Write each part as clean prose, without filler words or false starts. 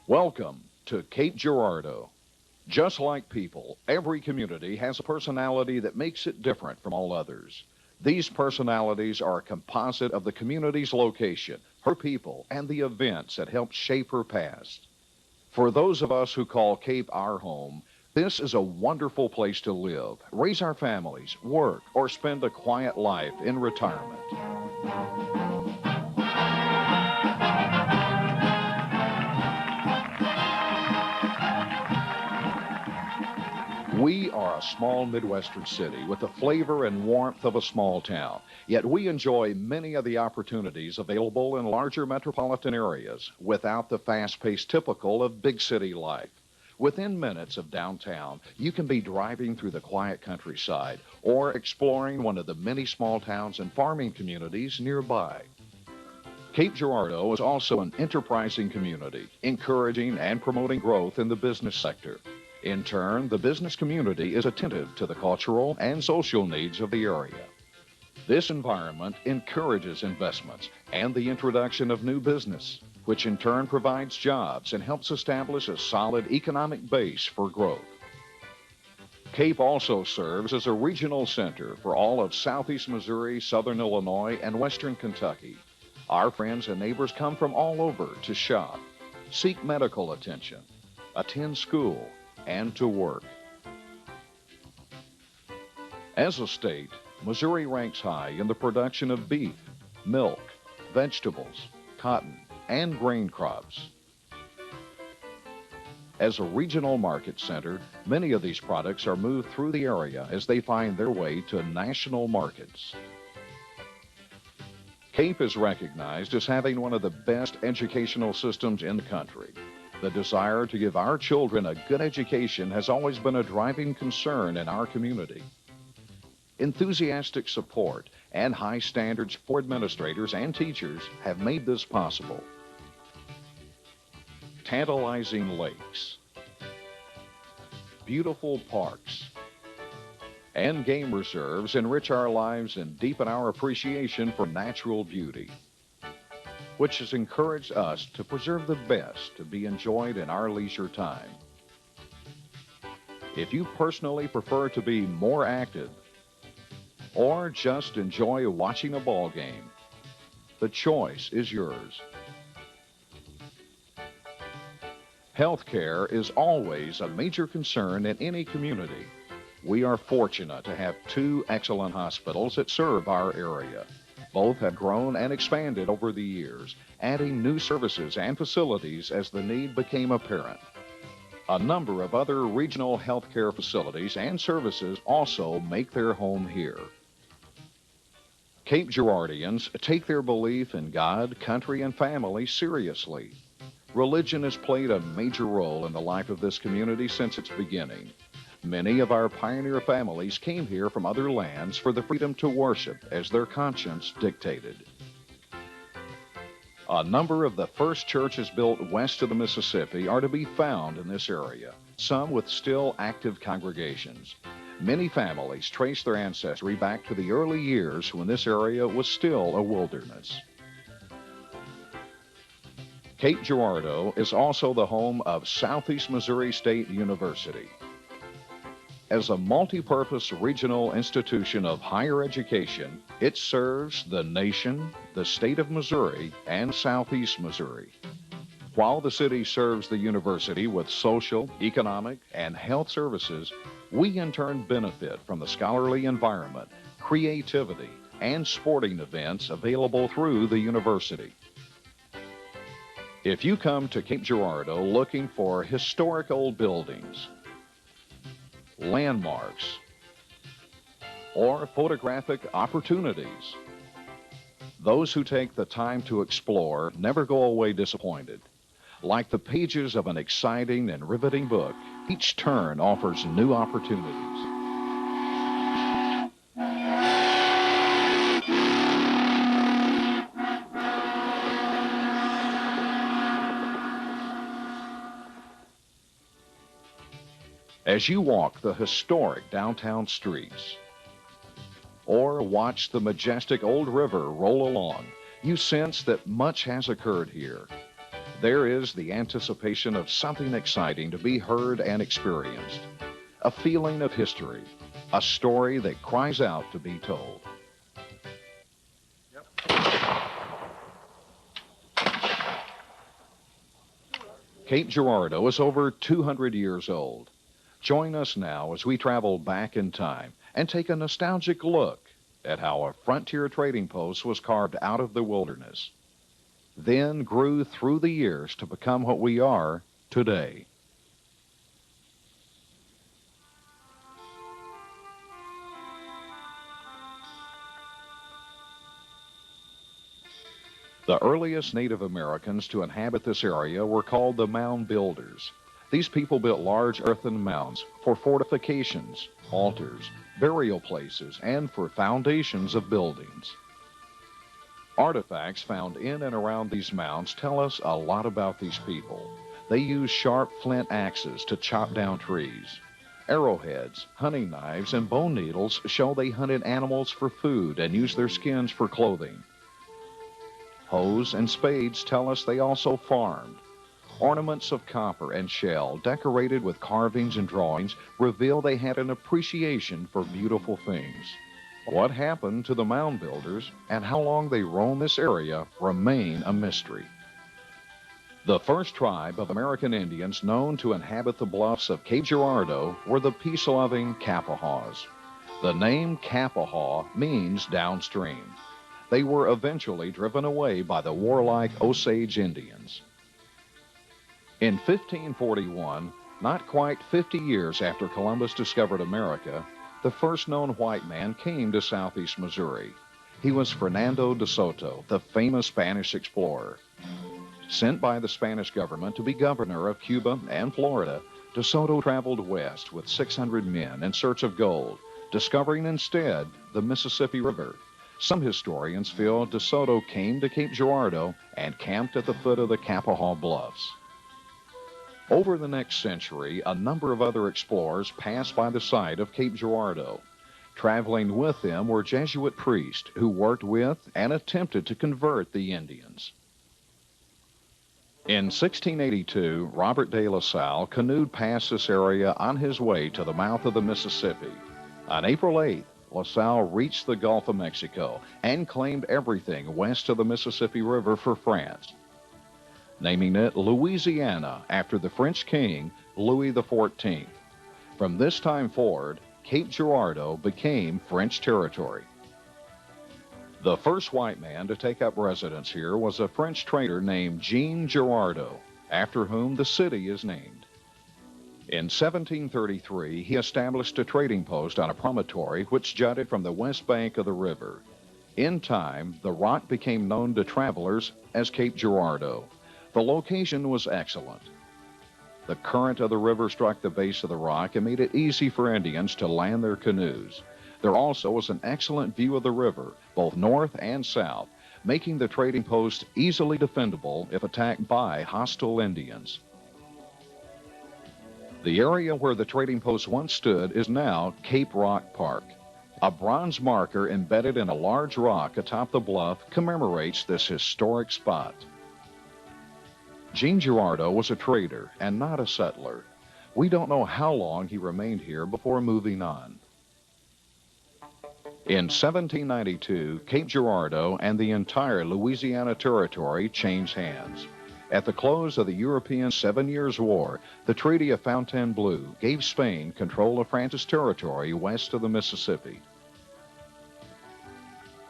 Welcome to Cape Girardeau. Just like people, every community has a personality that makes it different from all others. These personalities are a composite of the community's location, her people, and the events that helped shape her past. For those of us who call Cape our home, this is a wonderful place to live, raise our families, work, or spend a quiet life in retirement. We are a small Midwestern city with the flavor and warmth of a small town, yet we enjoy many of the opportunities available in larger metropolitan areas without the fast-paced typical of big city life. Within minutes of downtown, you can be driving through the quiet countryside or exploring one of the many small towns and farming communities nearby. Cape Girardeau is also an enterprising community, encouraging and promoting growth in the business sector. In turn, the business community is attentive to the cultural and social needs of the area. This environment encourages investments and the introduction of new business, which in turn provides jobs and helps establish a solid economic base for growth. Cape also serves as a regional center for all of Southeast Missouri, Southern Illinois, and Western Kentucky. Our friends and neighbors come from all over to shop, seek medical attention, attend school, and to work. As a state, Missouri ranks high in the production of beef, milk, vegetables, cotton, and grain crops. As a regional market center, many of these products are moved through the area as they find their way to national markets. Cape is recognized as having one of the best educational systems in the country. The desire to give our children a good education has always been a driving concern in our community. Enthusiastic support and high standards for administrators and teachers have made this possible. Tantalizing lakes, beautiful parks, and game reserves enrich our lives and deepen our appreciation for natural beauty, which has encouraged us to preserve the best to be enjoyed in our leisure time. If you personally prefer to be more active or just enjoy watching a ball game, the choice is yours. Healthcare is always a major concern in any community. We are fortunate to have two excellent hospitals that serve our area. Both have grown and expanded over the years, adding new services and facilities as the need became apparent. A number of other regional healthcare facilities and services also make their home here. Cape Girardeans take their belief in God, country, and family seriously. Religion has played a major role in the life of this community since its beginning. Many of our pioneer families came here from other lands for the freedom to worship as their conscience dictated. A number of the first churches built west of the Mississippi are to be found in this area, some with still active congregations. Many families trace their ancestry back to the early years when this area was still a wilderness. Cape Girardeau is also the home of Southeast Missouri State University. As a multi-purpose regional institution of higher education, it serves the nation, the state of Missouri, and Southeast Missouri. While the city serves the university with social, economic, and health services, we in turn benefit from the scholarly environment, creativity, and sporting events available through the university. If you come to Cape Girardeau looking for historic old buildings, landmarks, or photographic opportunities, those who take the time to explore never go away disappointed. Like the pages of an exciting and riveting book, each turn offers new opportunities. As you walk the historic downtown streets or watch the majestic old river roll along, you sense that much has occurred here. There is the anticipation of something exciting to be heard and experienced, a feeling of history, a story that cries out to be told. Cape Girardeau is over 200 years old. Join us now as we travel back in time and take a nostalgic look at how a frontier trading post was carved out of the wilderness, then grew through the years to become what we are today. The earliest Native Americans to inhabit this area were called the mound builders. These people built large earthen mounds for fortifications, altars, burial places, and for foundations of buildings. Artifacts found in and around these mounds tell us a lot about these people. They used sharp flint axes to chop down trees. Arrowheads, hunting knives, and bone needles show they hunted animals for food and used their skins for clothing. Hoes and spades tell us they also farmed. Ornaments of copper and shell, decorated with carvings and drawings, reveal they had an appreciation for beautiful things. What happened to the mound builders and how long they roamed this area remain a mystery. The first tribe of American Indians known to inhabit the bluffs of Cape Girardeau were the peace-loving Capahas. The name Capaha means downstream. They were eventually driven away by the warlike Osage Indians. In 1541, not quite 50 years after Columbus discovered America, the first known white man came to southeast Missouri. He was Fernando de Soto, the famous Spanish explorer. Sent by the Spanish government to be governor of Cuba and Florida, de Soto traveled west with 600 men in search of gold, discovering instead the Mississippi River. Some historians feel de Soto came to Cape Girardeau and camped at the foot of the Capaha Bluffs. Over the next century, a number of other explorers passed by the site of Cape Girardeau. Traveling with them were Jesuit priests who worked with and attempted to convert the Indians. In 1682, Robert de La Salle canoed past this area on his way to the mouth of the Mississippi. On April 8th, La Salle reached the Gulf of Mexico and claimed everything west of the Mississippi River for France, naming it Louisiana after the French king Louis XIV. From this time forward, Cape Girardeau became French territory. The first white man to take up residence here was a French trader named Jean Girardeau, after whom the city is named. In 1733, he established a trading post on a promontory which jutted from the west bank of the river. In time, the rock became known to travelers as Cape Girardeau. The location was excellent. The current of the river struck the base of the rock and made it easy for Indians to land their canoes. There also was an excellent view of the river, both north and south, making the trading post easily defendable if attacked by hostile Indians. The area where the trading post once stood is now Cape Rock Park. A bronze marker embedded in a large rock atop the bluff commemorates this historic spot. Jean Girardeau was a trader and not a settler. We don't know how long he remained here before moving on. In 1792, Cape Girardeau and the entire Louisiana Territory changed hands. At the close of the European 7 Years' War, the Treaty of Fontainebleau gave Spain control of France's territory west of the Mississippi.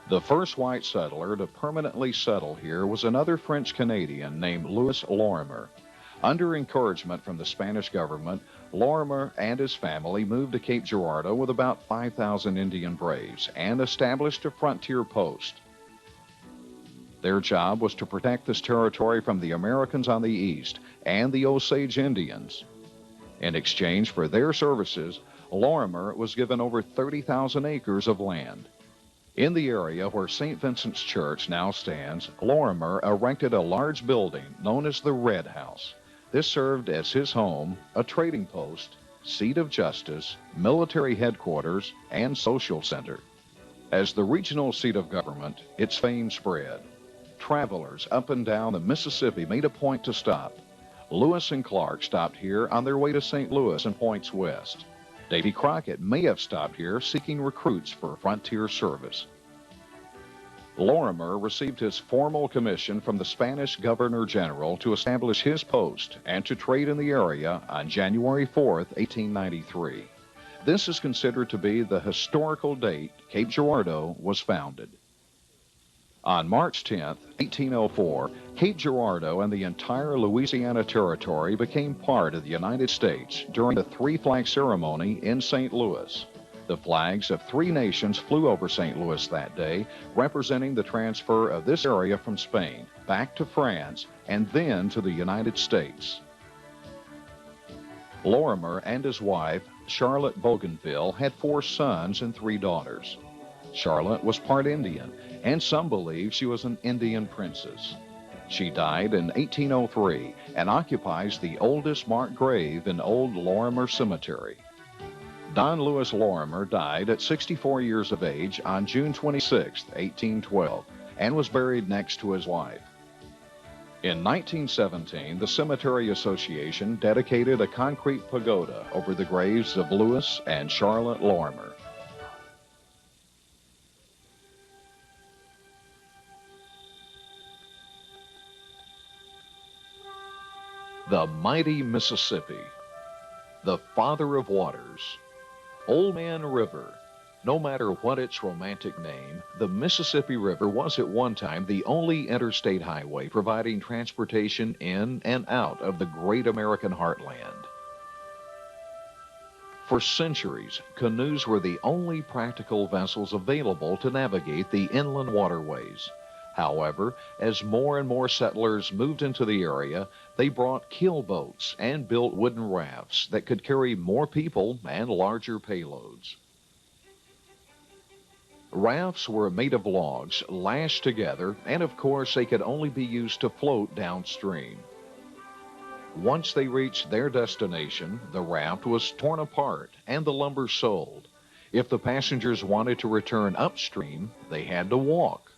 The first white settler to permanently settle here was another French-Canadian named Louis Lorimer. Under encouragement from the Spanish government, Lorimer and his family moved to Cape Girardeau with about 5,000 Indian braves and established a frontier post. Their job was to protect this territory from the Americans on the east and the Osage Indians. In exchange for their services, Lorimer was given over 30,000 acres of land. In the area where St. Vincent's Church now stands, Lorimer erected a large building known as the Red House. This served as his home, a trading post, seat of justice, military headquarters, and social center. As the regional seat of government, its fame spread. Travelers up and down the Mississippi made a point to stop. Lewis and Clark stopped here on their way to St. Louis and points west. Davy Crockett may have stopped here seeking recruits for frontier service. Lorimer received his formal commission from the Spanish Governor General to establish his post and to trade in the area on January 4th, 1893. This is considered to be the historical date Cape Girardeau was founded. On March 10, 1804, Cape Girardeau and the entire Louisiana Territory became part of the United States during the three-flag ceremony in St. Louis. The flags of three nations flew over St. Louis that day, representing the transfer of this area from Spain back to France and then to the United States. Lorimer and his wife, Charlotte Bougainville, had 4 sons and 3 daughters. Charlotte was part Indian, and some believe she was an Indian princess. She died in 1803 and occupies the oldest marked grave in Old Lorimer Cemetery. Don Lewis Lorimer died at 64 years of age on June 26, 1812, and was buried next to his wife. In 1917, the Cemetery Association dedicated a concrete pagoda over the graves of Lewis and Charlotte Lorimer. The mighty Mississippi, the father of waters, Old Man River. No matter what its romantic name, the Mississippi River was at one time the only interstate highway providing transportation in and out of the great American heartland. For centuries, canoes were the only practical vessels available to navigate the inland waterways. However, as more and more settlers moved into the area, they brought keel boats and built wooden rafts that could carry more people and larger payloads. Rafts were made of logs lashed together, and of course they could only be used to float downstream. Once they reached their destination, the raft was torn apart and the lumber sold. If the passengers wanted to return upstream, they had to walk.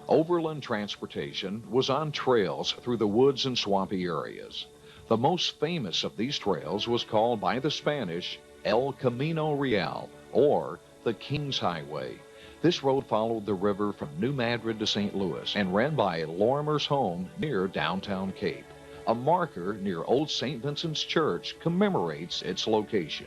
Overland transportation was on trails through the woods and swampy areas. The most famous of these trails was called by the Spanish El Camino Real, or the King's Highway. This road followed the river from New Madrid to St. Louis and ran by Lorimer's home near downtown Cape. A marker near Old St. Vincent's Church commemorates its location.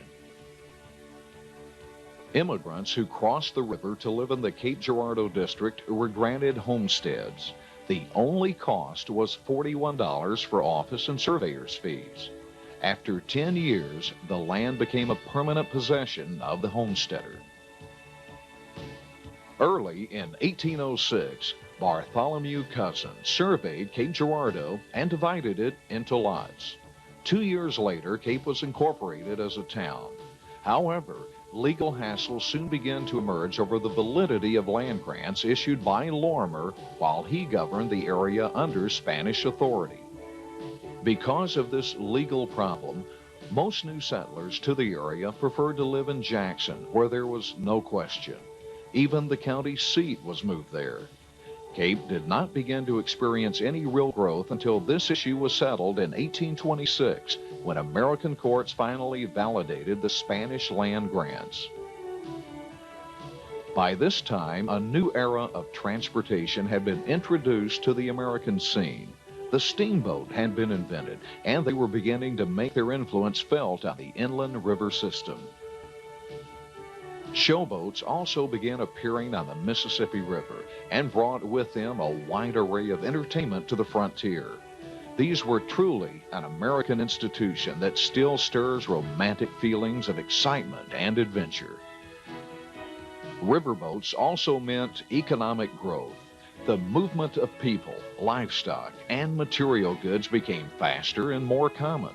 Immigrants who crossed the river to live in the Cape Girardeau district were granted homesteads. The only cost was $41 for office and surveyor's fees. After 10 years, the land became a permanent possession of the homesteader. Early in 1806, Bartholomew Cousin surveyed Cape Girardeau and divided it into lots. 2 years later, Cape was incorporated as a town. However, legal hassles soon began to emerge over the validity of land grants issued by Lorimer while he governed the area under Spanish authority. Because of this legal problem, most new settlers to the area preferred to live in Jackson, where there was no question. Even the county seat was moved there. Cape did not begin to experience any real growth until this issue was settled in 1826, when American courts finally validated the Spanish land grants. By this time, a new era of transportation had been introduced to the American scene. The steamboat had been invented, and they were beginning to make their influence felt on the inland river system. Showboats also began appearing on the Mississippi River and brought with them a wide array of entertainment to the frontier. These were truly an American institution that still stirs romantic feelings of excitement and adventure. Riverboats also meant economic growth. The movement of people, livestock, and material goods became faster and more common.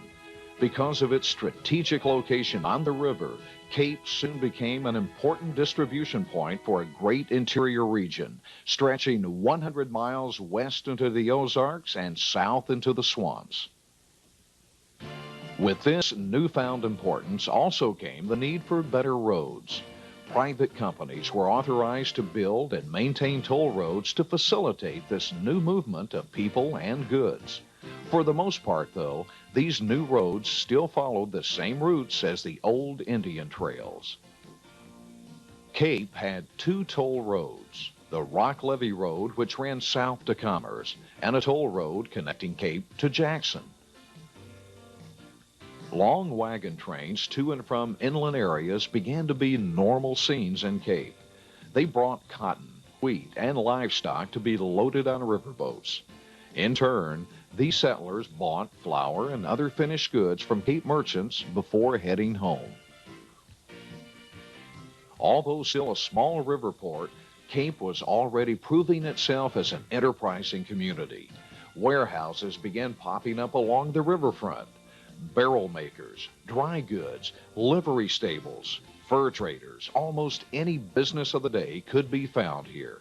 Because of its strategic location on the river, Cape soon became an important distribution point for a great interior region, stretching 100 miles west into the Ozarks and south into the swamps. With this newfound importance also came the need for better roads. Private companies were authorized to build and maintain toll roads to facilitate this new movement of people and goods. For the most part, though, these new roads still followed the same routes as the old Indian trails. Cape had two toll roads, the Rock Levee Road, which ran south to Commerce, and a toll road connecting Cape to Jackson. Long wagon trains to and from inland areas began to be normal scenes in Cape. They brought cotton, wheat, and livestock to be loaded on riverboats. In turn, these settlers bought flour and other finished goods from Cape merchants before heading home. Although still a small river port, Cape was already proving itself as an enterprising community. Warehouses began popping up along the riverfront. Barrel makers, dry goods, livery stables, fur traders, almost any business of the day could be found here.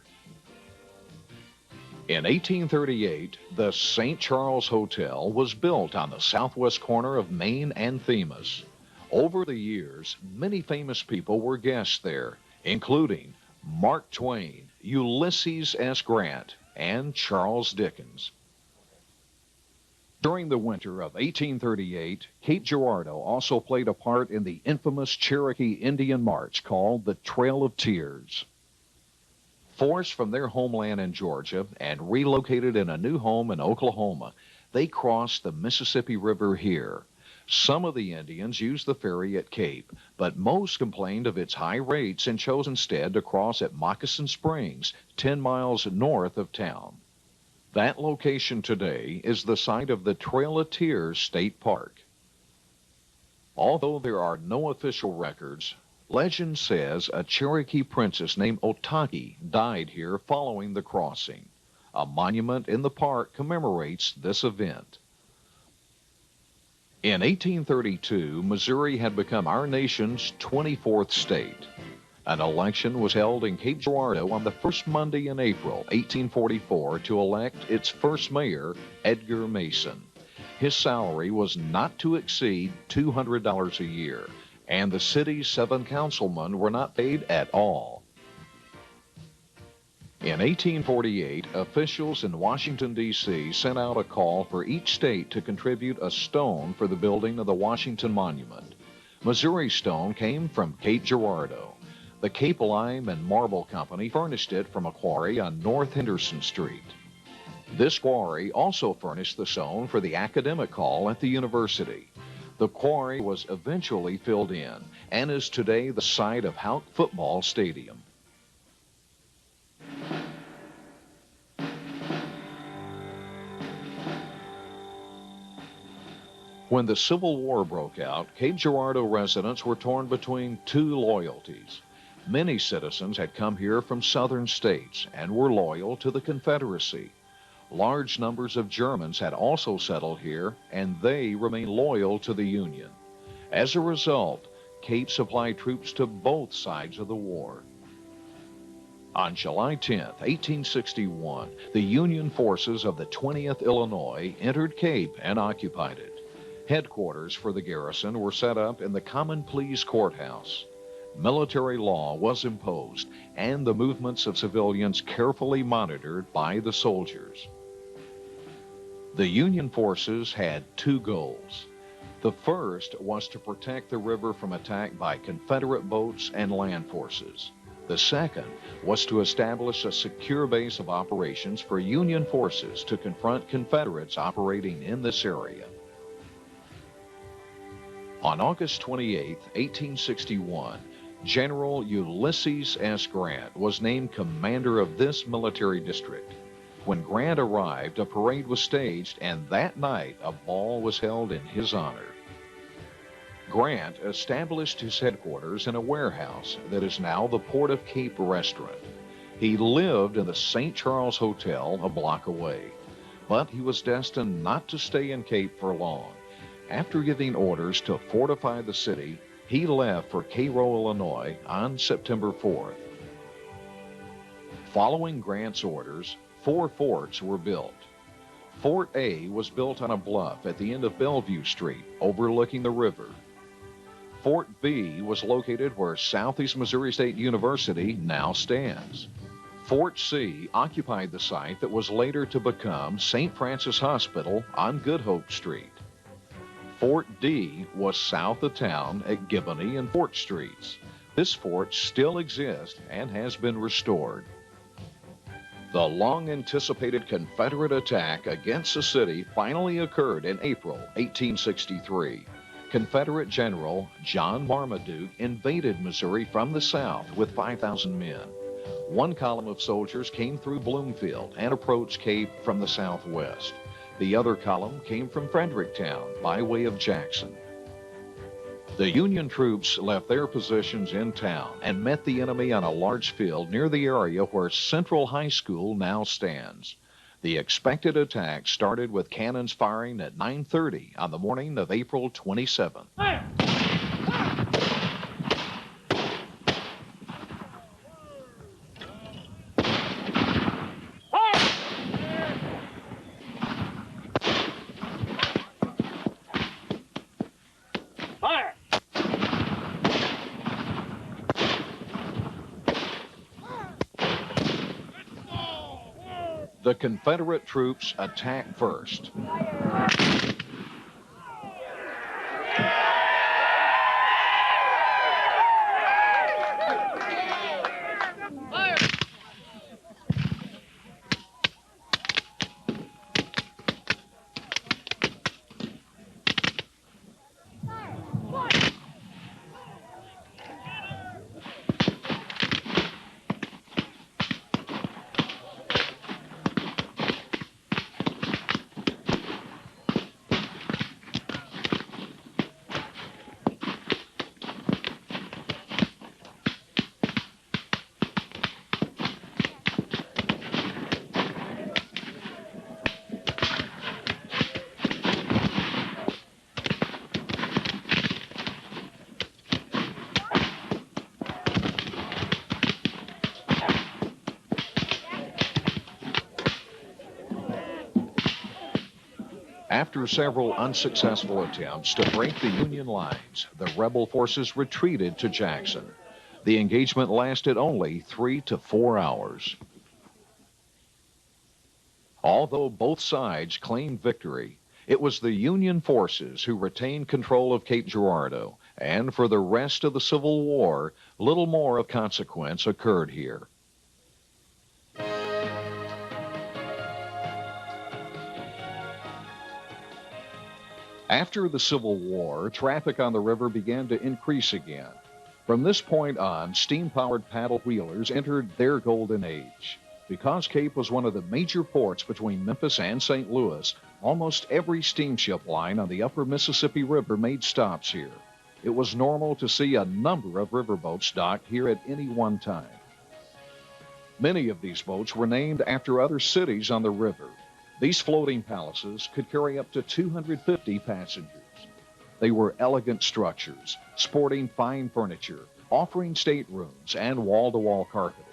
In 1838, the St. Charles Hotel was built on the southwest corner of Main and Themis. Over the years, many famous people were guests there, including Mark Twain, Ulysses S. Grant, and Charles Dickens. During the winter of 1838, Cape Girardeau also played a part in the infamous Cherokee Indian March called the Trail of Tears. Forced from their homeland in Georgia and relocated in a new home in Oklahoma, they crossed the Mississippi River here. Some of the Indians used the ferry at Cape, but most complained of its high rates and chose instead to cross at Moccasin Springs, 10 miles north of town. That location today is the site of the Trail of Tears State Park. Although there are no official records, legend says a Cherokee princess named Otaki died here following the crossing. A monument in the park commemorates this event. In 1832, Missouri had become our nation's 24th state. An election was held in Cape Girardeau on the first Monday in April 1844 to elect its first mayor, Edgar Mason. His salary was not to exceed $200 a year, and the city's 7 councilmen were not paid at all. In 1848, officials in Washington, D.C. sent out a call for each state to contribute a stone for the building of the Washington Monument. Missouri stone came from Cape Girardeau. The Cape Lime and Marble Company furnished it from a quarry on North Henderson Street. This quarry also furnished the stone for the academic hall at the university. The quarry was eventually filled in and is today the site of Houck Football Stadium. When the Civil War broke out, Cape Girardeau residents were torn between two loyalties. Many citizens had come here from southern states and were loyal to the Confederacy. Large numbers of Germans had also settled here, and they remained loyal to the Union. As a result, Cape supplied troops to both sides of the war. On July 10, 1861, the Union forces of the 20th Illinois entered Cape and occupied it. Headquarters for the garrison were set up in the Common Pleas Courthouse. Military law was imposed, and the movements of civilians carefully monitored by the soldiers. The Union forces had two goals. The first was to protect the river from attack by Confederate boats and land forces. The second was to establish a secure base of operations for Union forces to confront Confederates operating in this area. On August 28, 1861, General Ulysses S. Grant was named commander of this military district. When Grant arrived, a parade was staged, and that night a ball was held in his honor. Grant established his headquarters in a warehouse that is now the Port of Cape restaurant. He lived in the St. Charles Hotel a block away, but he was destined not to stay in Cape for long. After giving orders to fortify the city, he left for Cairo, Illinois on September 4th. Following Grant's orders, 4 forts were built. Fort A was built on a bluff at the end of Bellevue Street, overlooking the river. Fort B was located where Southeast Missouri State University now stands. Fort C occupied the site that was later to become St. Francis Hospital on Good Hope Street. Fort D was south of town at Giboney and Fort Streets. This fort still exists and has been restored. The long-anticipated Confederate attack against the city finally occurred in April 1863. Confederate General John Marmaduke invaded Missouri from the south with 5,000 men. One column of soldiers came through Bloomfield and approached Cape from the southwest. The other column came from Fredericktown by way of Jackson. The Union troops left their positions in town and met the enemy on a large field near the area where Central High School now stands. The expected attack started with cannons firing at 9:30 on the morning of April 27th. Fire! The Confederate troops attacked first. After several unsuccessful attempts to break the Union lines, the rebel forces retreated to Jackson. The engagement lasted only 3 to 4 hours. Although both sides claimed victory, it was the Union forces who retained control of Cape Girardeau, and for the rest of the Civil War, little more of consequence occurred here. After the Civil War, traffic on the river began to increase again. From this point on, steam-powered paddle wheelers entered their golden age. Because Cape was one of the major ports between Memphis and St. Louis, almost every steamship line on the upper Mississippi River made stops here. It was normal to see a number of riverboats docked here at any one time. Many of these boats were named after other cities on the river. These floating palaces could carry up to 250 passengers. They were elegant structures, sporting fine furniture, offering staterooms and wall-to-wall carpeting.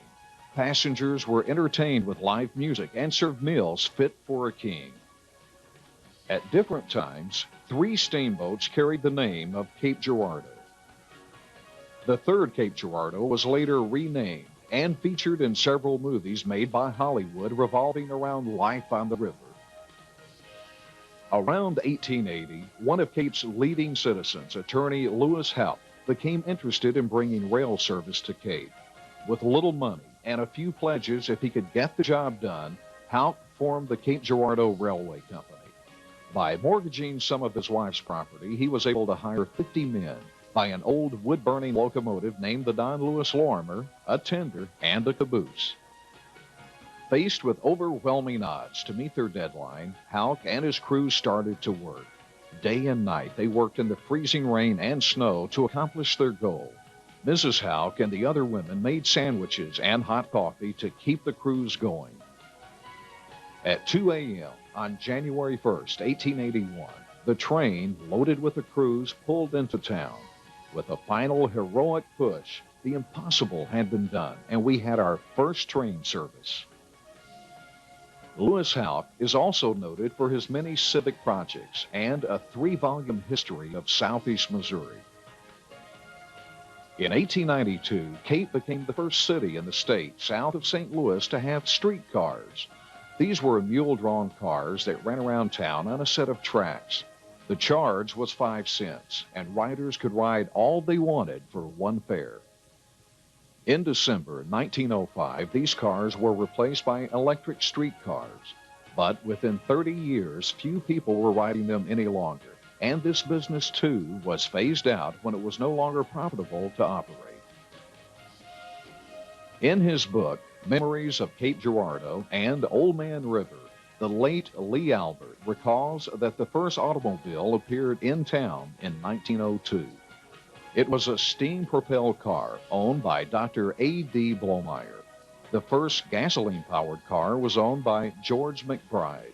Passengers were entertained with live music and served meals fit for a king. At different times, 3 steamboats carried the name of Cape Girardeau. The third Cape Girardeau was later renamed and featured in several movies made by Hollywood revolving around life on the river. Around 1880, one of Cape's leading citizens, attorney Lewis Houck, became interested in bringing rail service to Cape. With little money and a few pledges if he could get the job done, Houck formed the Cape Girardeau Railway Company. By mortgaging some of his wife's property, he was able to hire 50 men, buy an old wood-burning locomotive named the Don Lewis Lorimer, a tender, and a caboose. Faced with overwhelming odds to meet their deadline, Houck and his crew started to work. Day and night, they worked in the freezing rain and snow to accomplish their goal. Mrs. Houck and the other women made sandwiches and hot coffee to keep the crews going. At 2 a.m. on January 1st, 1881, the train, loaded with the crews, pulled into town. With a final heroic push, the impossible had been done, and we had our first train service. Lewis Houck is also noted for his many civic projects and a 3-volume history of Southeast Missouri. In 1892, Cape became the first city in the state south of St. Louis to have streetcars. These were mule-drawn cars that ran around town on a set of tracks. The charge was 5 cents, and riders could ride all they wanted for 1 fare. In December 1905, these cars were replaced by electric streetcars. But within 30 years, few people were riding them any longer, and this business, too, was phased out when it was no longer profitable to operate. In his book, Memories of Cape Girardeau and Old Man River, the late Lee Albert recalls that the first automobile appeared in town in 1902. It was a steam-propelled car owned by Dr. A.D. Blomeyer. The first gasoline-powered car was owned by George McBride.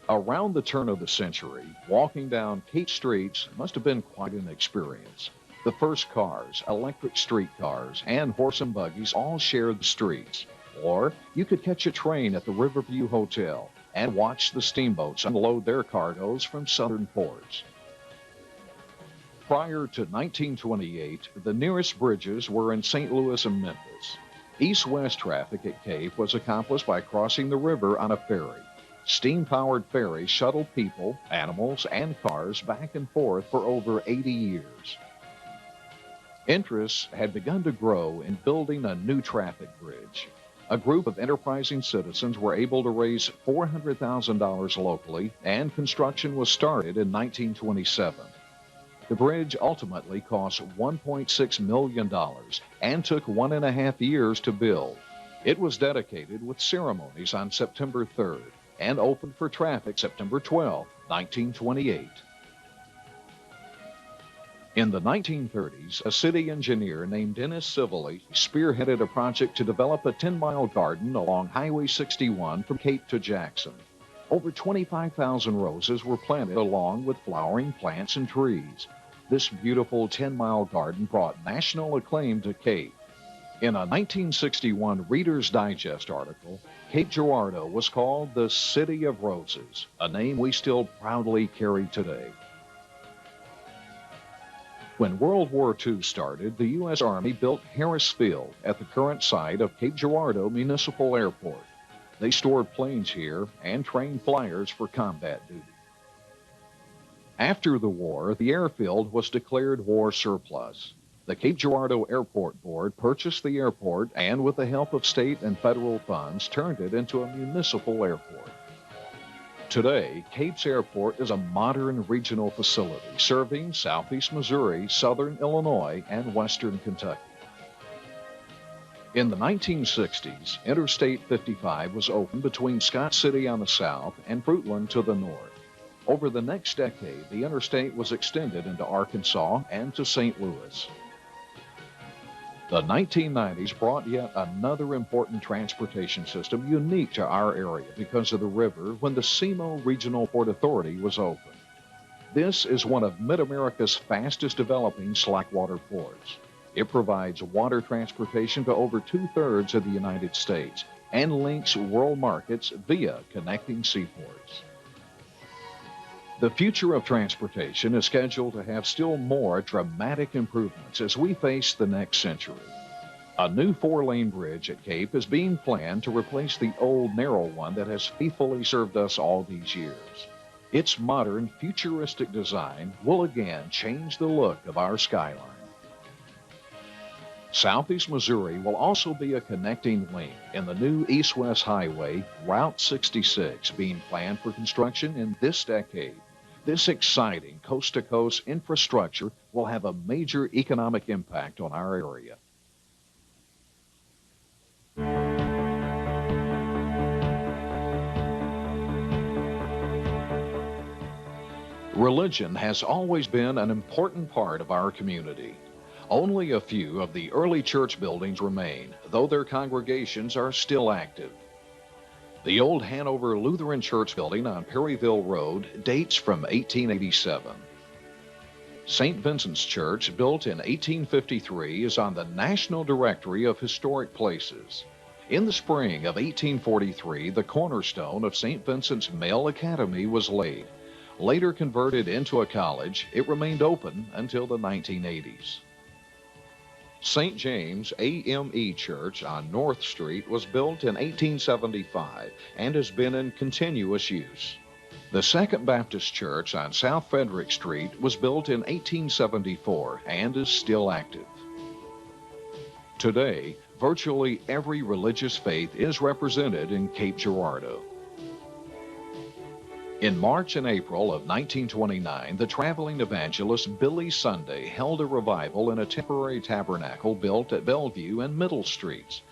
Around the turn of the century, walking down Cape streets must have been quite an experience. The first cars, electric streetcars, and horse and buggies all shared the streets. Or you could catch a train at the Riverview Hotel and watch the steamboats unload their cargoes from southern ports. Prior to 1928, the nearest bridges were in St. Louis and Memphis. East-west traffic at Cape was accomplished by crossing the river on a ferry. Steam-powered ferries shuttled people, animals, and cars back and forth for over 80 years. Interest had begun to grow in building a new traffic bridge. A group of enterprising citizens were able to raise $400,000 locally, and construction was started in 1927. The bridge ultimately cost $1.6 million and took 1.5 years to build. It was dedicated with ceremonies on September 3rd and opened for traffic September 12, 1928. In the 1930s, a city engineer named Dennis Civilly spearheaded a project to develop a 10-mile garden along Highway 61 from Cape to Jackson. Over 25,000 roses were planted along with flowering plants and trees. This beautiful 10-mile garden brought national acclaim to Cape. In a 1961 Reader's Digest article, Cape Girardeau was called the City of Roses, a name we still proudly carry today. When World War II started, the U.S. Army built Harris Field at the current site of Cape Girardeau Municipal Airport. They stored planes here and trained flyers for combat duty. After the war, the airfield was declared war surplus. The Cape Girardeau Airport Board purchased the airport and, with the help of state and federal funds, turned it into a municipal airport. Today, Cape's airport is a modern regional facility serving southeast Missouri, southern Illinois, and western Kentucky. In the 1960s, Interstate 55 was opened between Scott City on the south and Fruitland to the north. Over the next decade, the interstate was extended into Arkansas and to St. Louis. The 1990s brought yet another important transportation system unique to our area because of the river when the SEMO Regional Port Authority was opened. This is one of Mid-America's fastest developing slackwater ports. It provides water transportation to over 2/3 of the United States and links world markets via connecting seaports. The future of transportation is scheduled to have still more dramatic improvements as we face the next century. A new 4-lane bridge at Cape is being planned to replace the old narrow one that has faithfully served us all these years. Its modern, futuristic design will again change the look of our skyline. Southeast Missouri will also be a connecting link in the new east-west highway, Route 66, being planned for construction in this decade. This exciting coast-to-coast infrastructure will have a major economic impact on our area. Religion has always been an important part of our community. Only a few of the early church buildings remain, though their congregations are still active. The old Hanover Lutheran Church building on Perryville Road dates from 1887. St. Vincent's Church, built in 1853, is on the National Directory of Historic Places. In the spring of 1843, the cornerstone of St. Vincent's Male Academy was laid. Later converted into a college, it remained open until the 1980s. St. James AME Church on North Street was built in 1875 and has been in continuous use. The Second Baptist Church on South Frederick Street was built in 1874 and is still active. Today, virtually every religious faith is represented in Cape Girardeau. In March and April of 1929, the traveling evangelist Billy Sunday held a revival in a temporary tabernacle built at Bellevue and Middle Streets.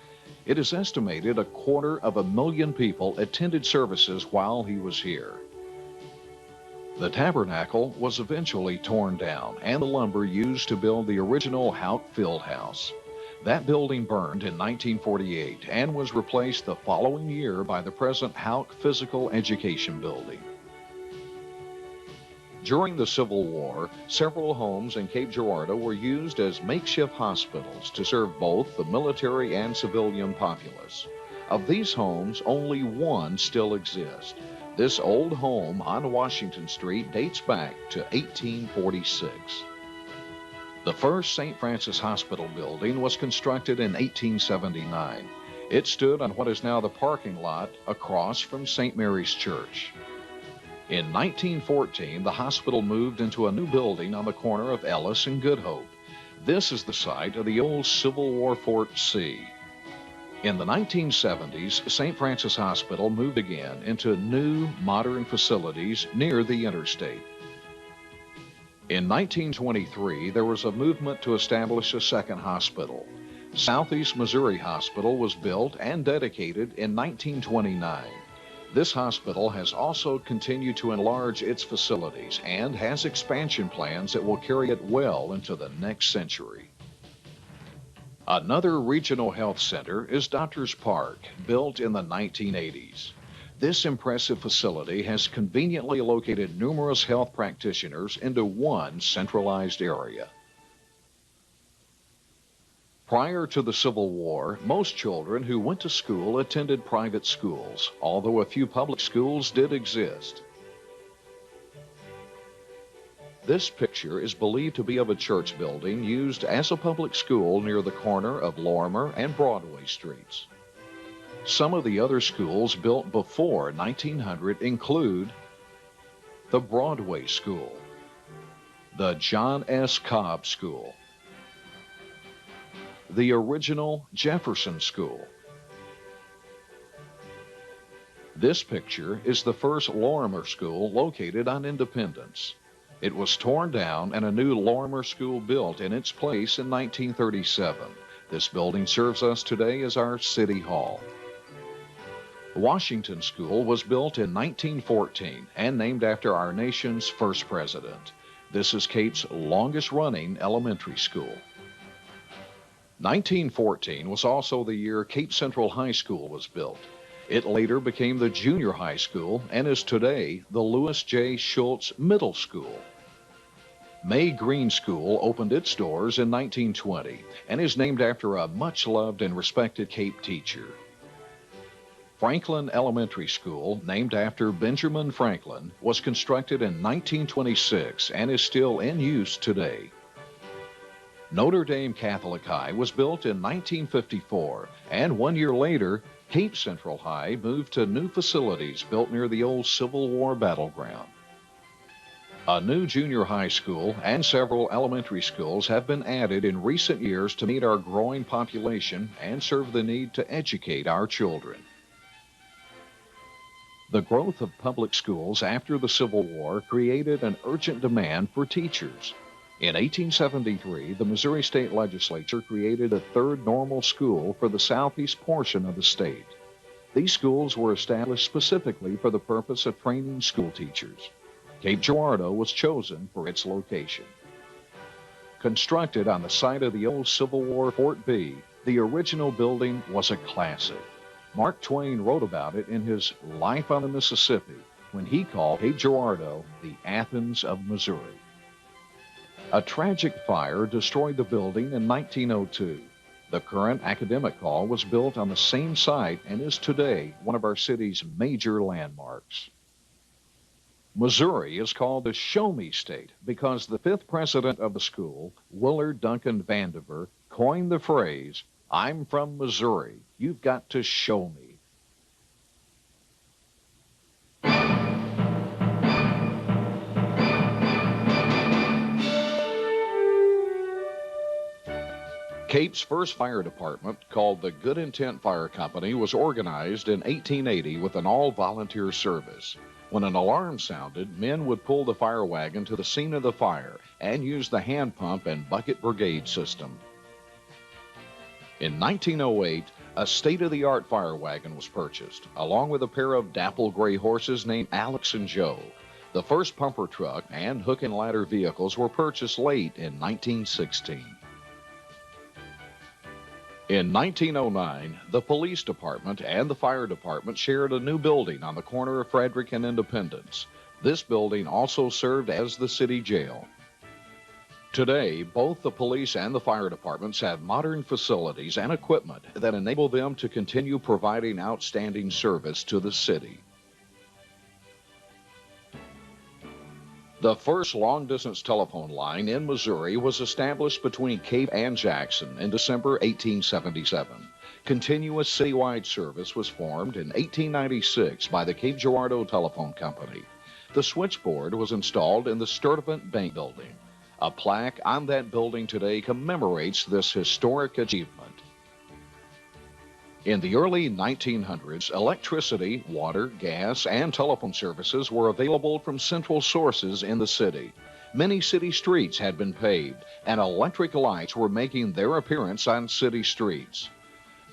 It is estimated 250,000 people attended services while he was here. The tabernacle was eventually torn down and the lumber used to build the original Houck Field House. That building burned in 1948 and was replaced the following year by the present Houck Physical Education Building. During the Civil War, several homes in Cape Girardeau were used as makeshift hospitals to serve both the military and civilian populace. Of these homes, only one still exists. This old home on Washington Street dates back to 1846. The first St. Francis Hospital building was constructed in 1879. It stood on what is now the parking lot across from St. Mary's Church. In 1914, the hospital moved into a new building on the corner of Ellis and Good Hope. This is the site of the old Civil War Fort C. In the 1970s, St. Francis Hospital moved again into new, modern facilities near the interstate. In 1923, there was a movement to establish a second hospital. Southeast Missouri Hospital was built and dedicated in 1929. This hospital has also continued to enlarge its facilities and has expansion plans that will carry it well into the next century. Another regional health center is Doctors Park, built in the 1980s. This impressive facility has conveniently located numerous health practitioners into one centralized area. Prior to the Civil War, most children who went to school attended private schools, although a few public schools did exist. This picture is believed to be of a church building used as a public school near the corner of Lorimer and Broadway Streets. Some of the other schools built before 1900 include the Broadway School, the John S. Cobb School, the original Jefferson School. This picture is the first Lorimer School located on Independence. It was torn down and a new Lorimer School built in its place in 1937. This building serves us today as our City Hall. Washington School was built in 1914 and named after our nation's first president. This is Cape's longest-running elementary school. 1914 was also the year Cape Central High School was built. It later became the junior high school and is today the Lewis J. Schultz Middle School. May Green School opened its doors in 1920 and is named after a much-loved and respected Cape teacher. Franklin Elementary School, named after Benjamin Franklin, was constructed in 1926 and is still in use today. Notre Dame Catholic High was built in 1954, and 1 year later, Cape Central High moved to new facilities built near the old Civil War battleground. A new junior high school and several elementary schools have been added in recent years to meet our growing population and serve the need to educate our children. The growth of public schools after the Civil War created an urgent demand for teachers. In 1873, the Missouri State Legislature created a third normal school for the southeast portion of the state. These schools were established specifically for the purpose of training school teachers. Cape Girardeau was chosen for its location. Constructed on the site of the old Civil War Fort B, the original building was a classic. Mark Twain wrote about it in his Life on the Mississippi when he called Cape Girardeau the Athens of Missouri. A tragic fire destroyed the building in 1902. The current academic hall was built on the same site and is today one of our city's major landmarks. Missouri is called the Show Me State because the fifth president of the school, Willard Duncan Vandiver, coined the phrase, "I'm from Missouri. You've got to show me." Cape's first fire department, called the Good Intent Fire Company, was organized in 1880 with an all-volunteer service. When an alarm sounded, men would pull the fire wagon to the scene of the fire and use the hand pump and bucket brigade system. In 1908, a state-of-the-art fire wagon was purchased, along with a pair of dapple gray horses named Alex and Joe. The first pumper truck and hook and ladder vehicles were purchased late in 1916. In 1909, the police department and the fire department shared a new building on the corner of Frederick and Independence. This building also served as the city jail. Today, both the police and the fire departments have modern facilities and equipment that enable them to continue providing outstanding service to the city. The first long-distance telephone line in Missouri was established between Cape and Jackson in December 1877. Continuous citywide service was formed in 1896 by the Cape Girardeau Telephone Company. The switchboard was installed in the Sturtevant Bank building. A plaque on that building today commemorates this historic achievement. In the early 1900s, electricity, water, gas, and telephone services were available from central sources in the city. Many city streets had been paved, and electric lights were making their appearance on city streets.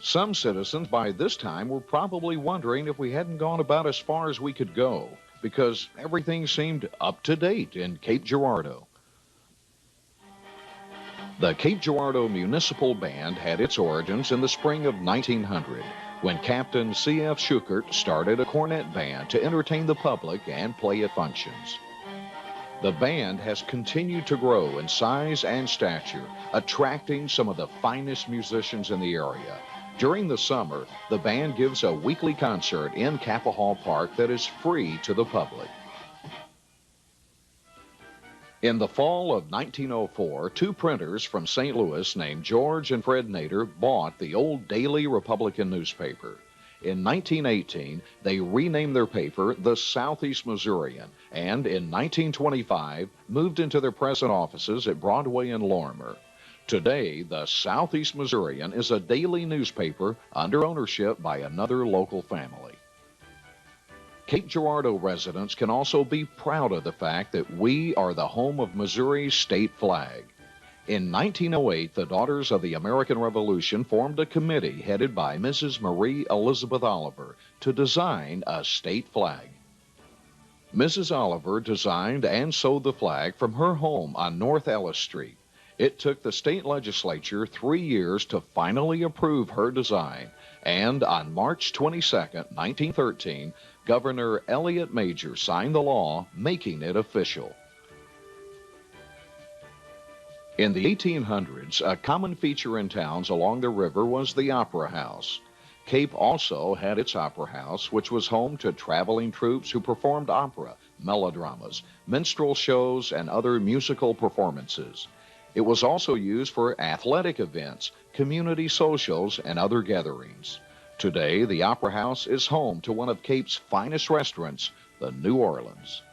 Some citizens by this time were probably wondering if we hadn't gone about as far as we could go, because everything seemed up to date in Cape Girardeau. The Cape Girardeau Municipal Band had its origins in the spring of 1900, when Captain C.F. Schuchert started a cornet band to entertain the public and play at functions. The band has continued to grow in size and stature, attracting some of the finest musicians in the area. During the summer, the band gives a weekly concert in Capaha Park that is free to the public. In the fall of 1904, two printers from St. Louis named George and Fred Nader bought the old Daily Republican newspaper. In 1918, they renamed their paper the Southeast Missourian, and in 1925 moved into their present offices at Broadway and Lorimer. Today, the Southeast Missourian is a daily newspaper under ownership by another local family. Cape Girardeau residents can also be proud of the fact that we are the home of Missouri's state flag. In 1908, the Daughters of the American Revolution formed a committee headed by Mrs. Marie Elizabeth Oliver to design a state flag. Mrs. Oliver designed and sewed the flag from her home on North Ellis Street. It took the state legislature 3 years to finally approve her design, and on March 22, 1913, Governor Elliott Major signed the law, making it official. In the 1800s, a common feature in towns along the river was the Opera House. Cape also had its Opera House, which was home to traveling troupes who performed opera, melodramas, minstrel shows, and other musical performances. It was also used for athletic events, community socials, and other gatherings. Today, the Opera House is home to one of Cape's finest restaurants, the New Orleans.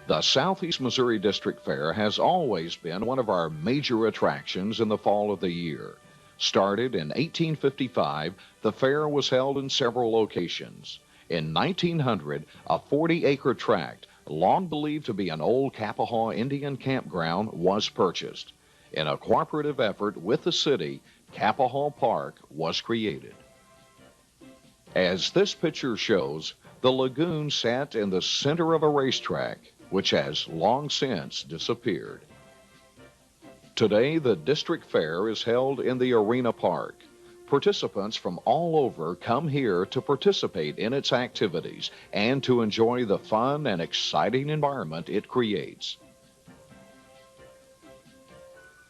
The Southeast Missouri District Fair has always been one of our major attractions in the fall of the year. Started in 1855, the fair was held in several locations. In 1900, a 40-acre tract, long believed to be an old Capaha Indian campground, was purchased. In a cooperative effort with the city, Capaha Park was created. As this picture shows, the lagoon sat in the center of a racetrack, which has long since disappeared. Today, the district fair is held in the Arena Park. Participants from all over come here to participate in its activities and to enjoy the fun and exciting environment it creates.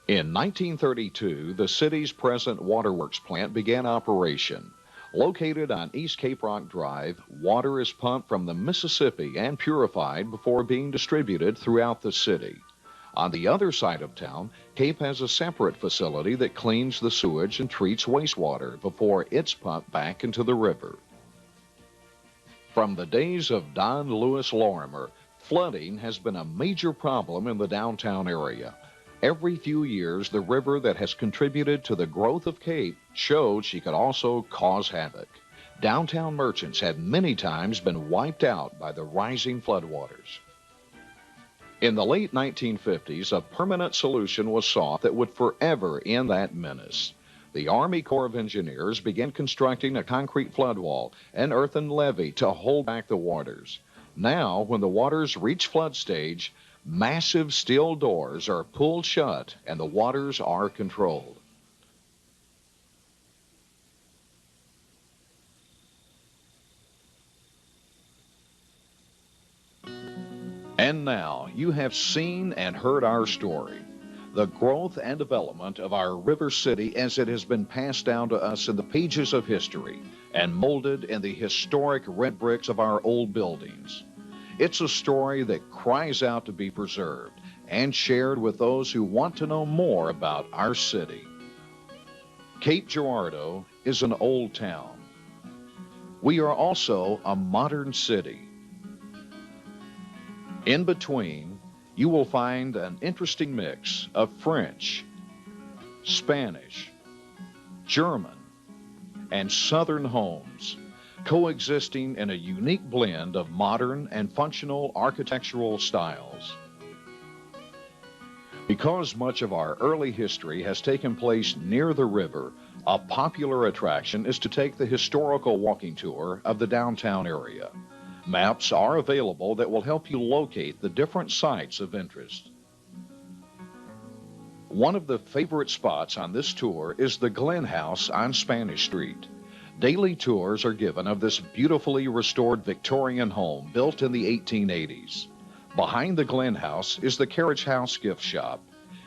In 1932, the city's present waterworks plant began operation. Located on East Cape Rock Drive, water is pumped from the Mississippi and purified before being distributed throughout the city. On the other side of town, Cape has a separate facility that cleans the sewage and treats wastewater before it's pumped back into the river. From the days of Don Lewis Lorimer, flooding has been a major problem in the downtown area. Every few years, the river that has contributed to the growth of Cape showed she could also cause havoc. Downtown merchants had many times been wiped out by the rising floodwaters. In the late 1950s, a permanent solution was sought that would forever end that menace. The Army Corps of Engineers began constructing a concrete flood wall, an earthen levee to hold back the waters. Now, when the waters reach flood stage, massive steel doors are pulled shut and the waters are controlled. And now, you have seen and heard our story, the growth and development of our river city as it has been passed down to us in the pages of history and molded in the historic red bricks of our old buildings. It's a story that cries out to be preserved and shared with those who want to know more about our city. Cape Girardeau is an old town. We are also a modern city. In between, you will find an interesting mix of French, Spanish, German, and Southern homes, coexisting in a unique blend of modern and functional architectural styles. Because much of our early history has taken place near the river, a popular attraction is to take the historical walking tour of the downtown area. Maps are available that will help you locate the different sites of interest. One of the favorite spots on this tour is the Glen House on Spanish Street. Daily tours are given of this beautifully restored Victorian home built in the 1880s. Behind the Glen House is the Carriage House gift shop.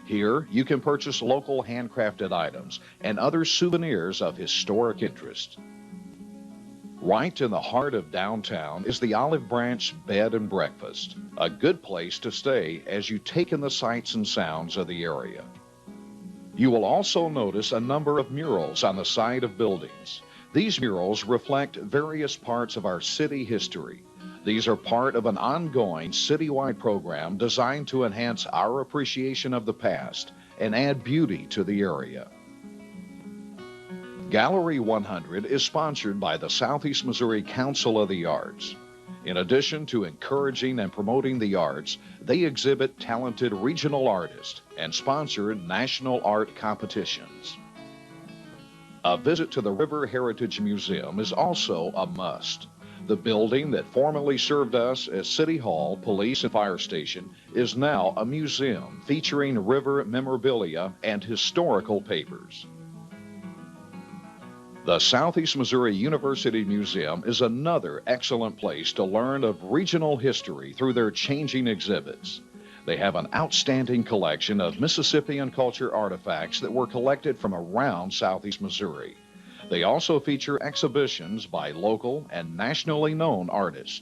Here, you can purchase local handcrafted items and other souvenirs of historic interest. Right in the heart of downtown is the Olive Branch Bed and Breakfast, a good place to stay as you take in the sights and sounds of the area. You will also notice a number of murals on the side of buildings. These murals reflect various parts of our city history. These are part of an ongoing citywide program designed to enhance our appreciation of the past and add beauty to the area. Gallery 100 is sponsored by the Southeast Missouri Council of the Arts. In addition to encouraging and promoting the arts, they exhibit talented regional artists and sponsor national art competitions. A visit to the River Heritage Museum is also a must. The building that formerly served us as City Hall, Police, and Fire Station is now a museum featuring river memorabilia and historical papers. The Southeast Missouri University Museum is another excellent place to learn of regional history through their changing exhibits. They have an outstanding collection of Mississippian culture artifacts that were collected from around Southeast Missouri. They also feature exhibitions by local and nationally known artists.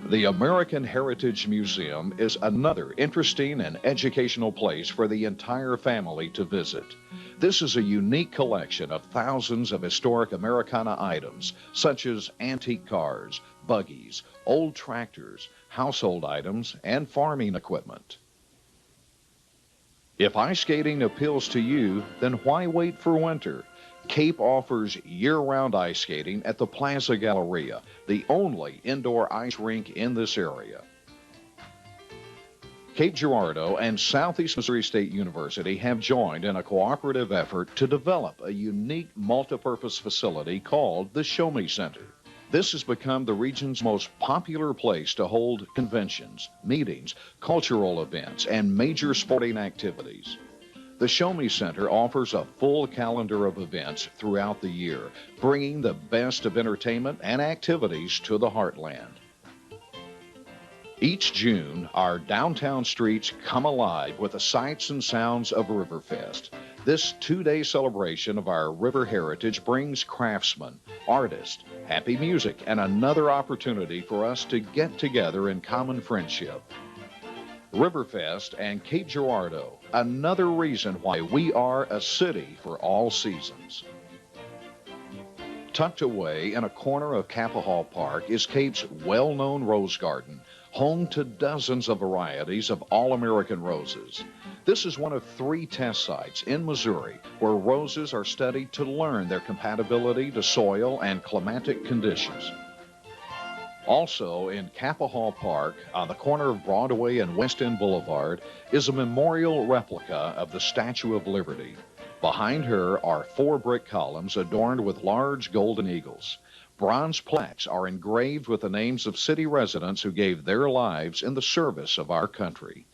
The American Heritage Museum is another interesting and educational place for the entire family to visit. This is a unique collection of thousands of historic Americana items, such as antique cars, buggies, old tractors, household items, and farming equipment. If ice skating appeals to you, then why wait for winter? Cape offers year-round ice skating at the Plaza Galleria, the only indoor ice rink in this area. Cape Girardeau and Southeast Missouri State University have joined in a cooperative effort to develop a unique multipurpose facility called the Show Me Center. This has become the region's most popular place to hold conventions, meetings, cultural events, and major sporting activities. The Show Me Center offers a full calendar of events throughout the year, bringing the best of entertainment and activities to the heartland. Each June, our downtown streets come alive with the sights and sounds of Riverfest. This two-day celebration of our river heritage brings craftsmen, artists, happy music, and another opportunity for us to get together in common friendship. Riverfest and Cape Girardeau, another reason why we are a city for all seasons. Tucked away in a corner of Capaha Park is Cape's well-known rose garden, home to dozens of varieties of all-American roses. This is one of 3 test sites in Missouri where roses are studied to learn their compatibility to soil and climatic conditions. Also in Capaha Park, on the corner of Broadway and West End Boulevard, is a memorial replica of the Statue of Liberty. Behind her are 4 brick columns adorned with large golden eagles. Bronze plaques are engraved with the names of city residents who gave their lives in the service of our country.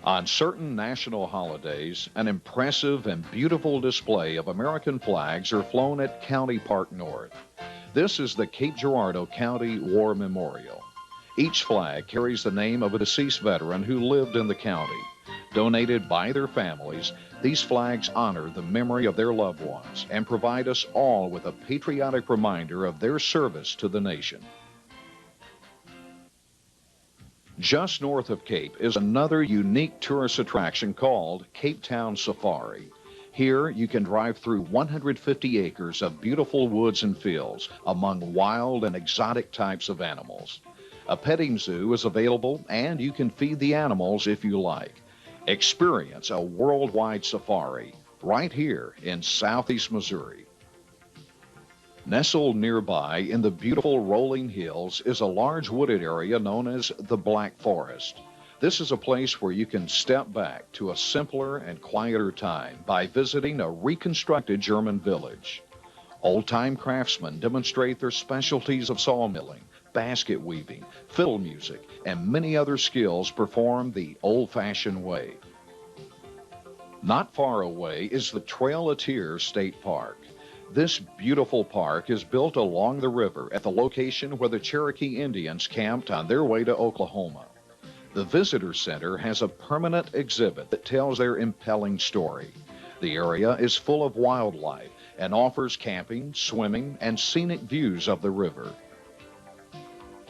On certain national holidays, an impressive and beautiful display of American flags are flown at County Park North. This is the Cape Girardeau County War Memorial. Each flag carries the name of a deceased veteran who lived in the county. Donated by their families, these flags honor the memory of their loved ones and provide us all with a patriotic reminder of their service to the nation. Just north of Cape is another unique tourist attraction called Cape Town Safari. Here you can drive through 150 acres of beautiful woods and fields among wild and exotic types of animals. A petting zoo is available and you can feed the animals if you like. Experience a worldwide safari right here in southeast Missouri. Nestled nearby in the beautiful rolling hills is a large wooded area known as the Black Forest. This is a place where you can step back to a simpler and quieter time by visiting a reconstructed German village. Old-time craftsmen demonstrate their specialties of sawmilling, basket weaving, fiddle music, and many other skills performed the old-fashioned way. Not far away is the Trail of Tears State Park. This beautiful park is built along the river at the location where the Cherokee Indians camped on their way to Oklahoma. The Visitor Center has a permanent exhibit that tells their impelling story. The area is full of wildlife and offers camping, swimming, and scenic views of the river.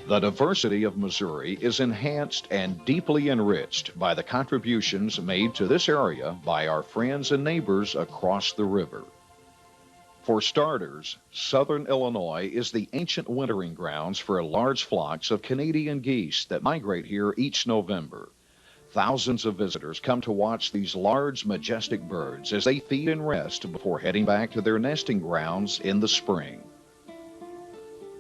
The diversity of Missouri is enhanced and deeply enriched by the contributions made to this area by our friends and neighbors across the river. For starters, southern Illinois is the ancient wintering grounds for large flocks of Canadian geese that migrate here each November. Thousands of visitors come to watch these large, majestic birds as they feed and rest before heading back to their nesting grounds in the spring.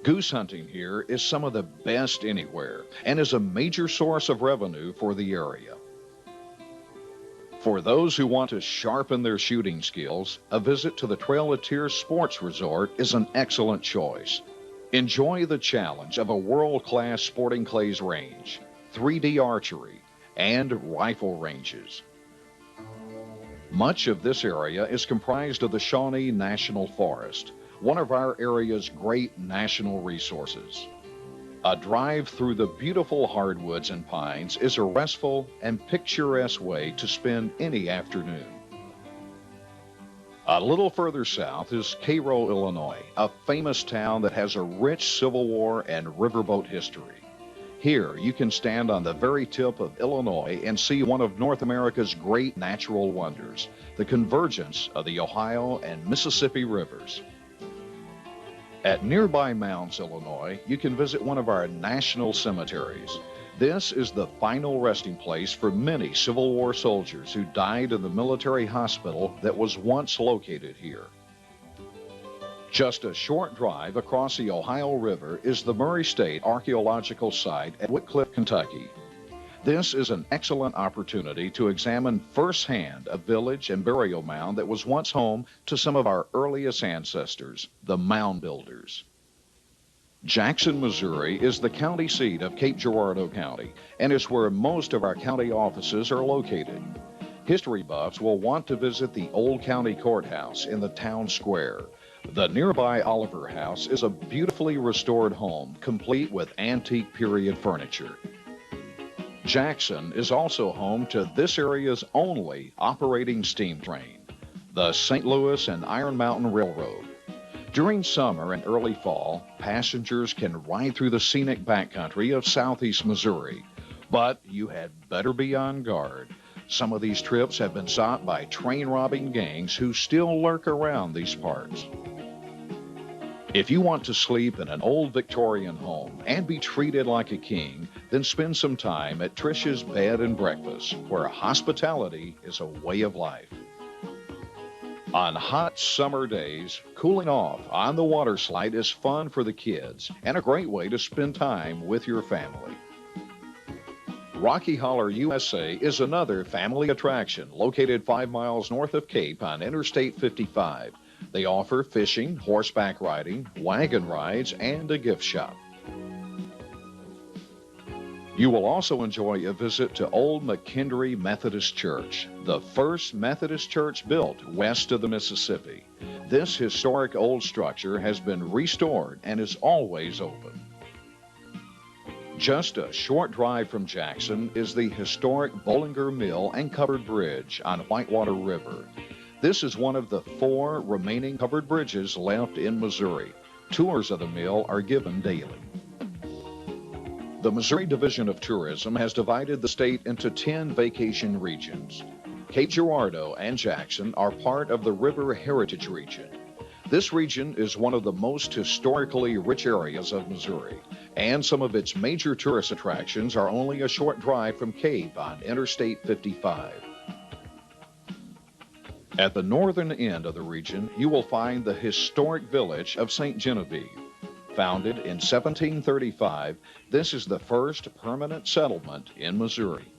Goose hunting here is some of the best anywhere and is a major source of revenue for the area. For those who want to sharpen their shooting skills, a visit to the Trail of Tears Sports Resort is an excellent choice. Enjoy the challenge of a world-class sporting clays range, 3D archery, and rifle ranges. Much of this area is comprised of the Shawnee National Forest, one of our area's great national resources. A drive through the beautiful hardwoods and pines is a restful and picturesque way to spend any afternoon. A little further south is Cairo, Illinois, a famous town that has a rich Civil War and riverboat history. Here you can stand on the very tip of Illinois and see one of North America's great natural wonders, the convergence of the Ohio and Mississippi rivers. At nearby Mounds, Illinois, you can visit one of our national cemeteries. This is the final resting place for many Civil War soldiers who died in the military hospital that was once located here. Just a short drive across the Ohio River is the Murray State Archaeological Site at Whitcliffe, Kentucky. This is an excellent opportunity to examine firsthand a village and burial mound that was once home to some of our earliest ancestors, the mound builders. Jackson, Missouri is the county seat of Cape Girardeau County and is where most of our county offices are located. History buffs will want to visit the old county courthouse in the town square. The nearby Oliver House is a beautifully restored home complete with antique period furniture. Jackson is also home to this area's only operating steam train, the St. Louis and Iron Mountain Railroad. During summer and early fall, passengers can ride through the scenic backcountry of southeast Missouri. But you had better be on guard. Some of these trips have been sought by train-robbing gangs who still lurk around these parts. If you want to sleep in an old Victorian home and be treated like a king, then spend some time at Trish's Bed and Breakfast, where hospitality is a way of life. On hot summer days, cooling off on the water slide is fun for the kids and a great way to spend time with your family. Rocky Holler USA is another family attraction located 5 miles north of Cape on Interstate 55. They offer fishing, horseback riding, wagon rides, and a gift shop. You will also enjoy a visit to Old McKendree Methodist Church, the first Methodist church built west of the Mississippi. This historic old structure has been restored and is always open. Just a short drive from Jackson is the historic Bollinger Mill and Covered Bridge on Whitewater River. This is one of the 4 remaining covered bridges left in Missouri. Tours of the mill are given daily. The Missouri Division of Tourism has divided the state into 10 vacation regions. Cape Girardeau and Jackson are part of the River Heritage Region. This region is one of the most historically rich areas of Missouri, and some of its major tourist attractions are only a short drive from Cape on Interstate 55. At the northern end of the region, you will find the historic village of St. Genevieve. Founded in 1735, this is the first permanent settlement in Missouri.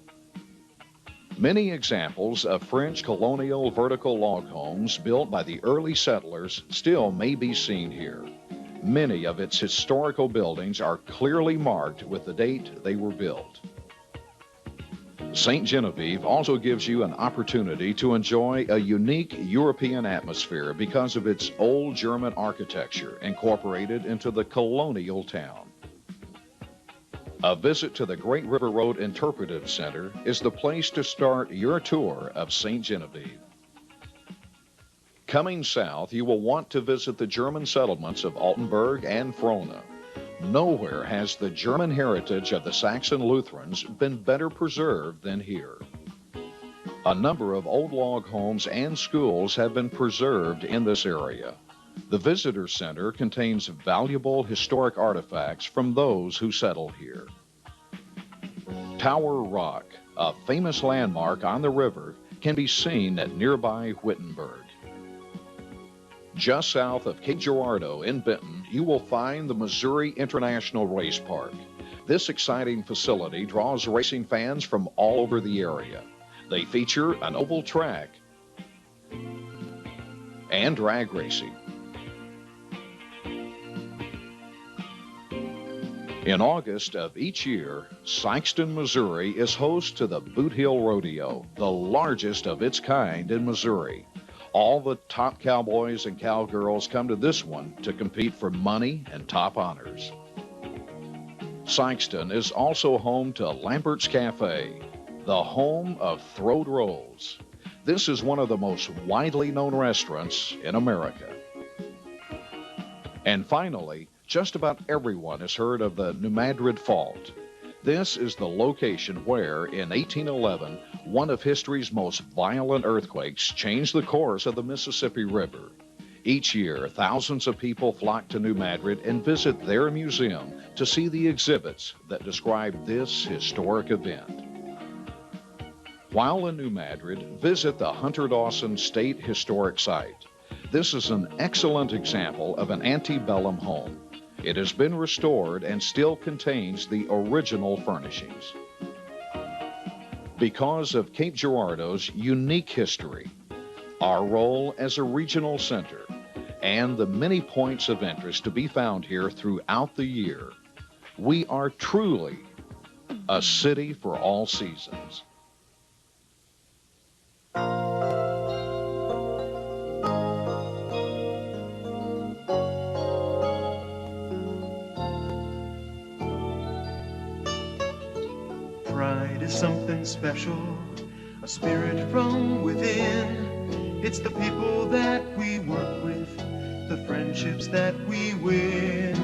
Many examples of French colonial vertical log homes built by the early settlers still may be seen here. Many of its historical buildings are clearly marked with the date they were built. St. Genevieve also gives you an opportunity to enjoy a unique European atmosphere because of its old German architecture incorporated into the colonial town. A visit to the Great River Road Interpretive Center is the place to start your tour of St. Genevieve. Coming south, you will want to visit the German settlements of Altenburg and Frona. Nowhere has the German heritage of the Saxon Lutherans been better preserved than here. A number of old log homes and schools have been preserved in this area. The Visitor Center contains valuable historic artifacts from those who settled here. Tower Rock, a famous landmark on the river, can be seen at nearby Wittenberg. Just south of Cape Girardeau in Benton, you will find the Missouri International Race Park. This exciting facility draws racing fans from all over the area. They feature an oval track and drag racing. In August of each year, Sikeston, Missouri is host to the Boot Hill Rodeo, the largest of its kind in Missouri. All the top cowboys and cowgirls come to this one to compete for money and top honors. Sikeston is also home to Lambert's Cafe, the home of Throwed Rolls. This is one of the most widely known restaurants in America. And finally, just about everyone has heard of the New Madrid Fault. This is the location where, in 1811, one of history's most violent earthquakes changed the course of the Mississippi River. Each year, thousands of people flock to New Madrid and visit their museum to see the exhibits that describe this historic event. While in New Madrid, visit the Hunter Dawson State Historic Site. This is an excellent example of an antebellum home. It has been restored and still contains the original furnishings. Because of Cape Girardeau's unique history, our role as a regional center, and the many points of interest to be found here throughout the year, we are truly a city for all seasons. something special, a spirit from within. It's the people that we work with, the friendships that we win.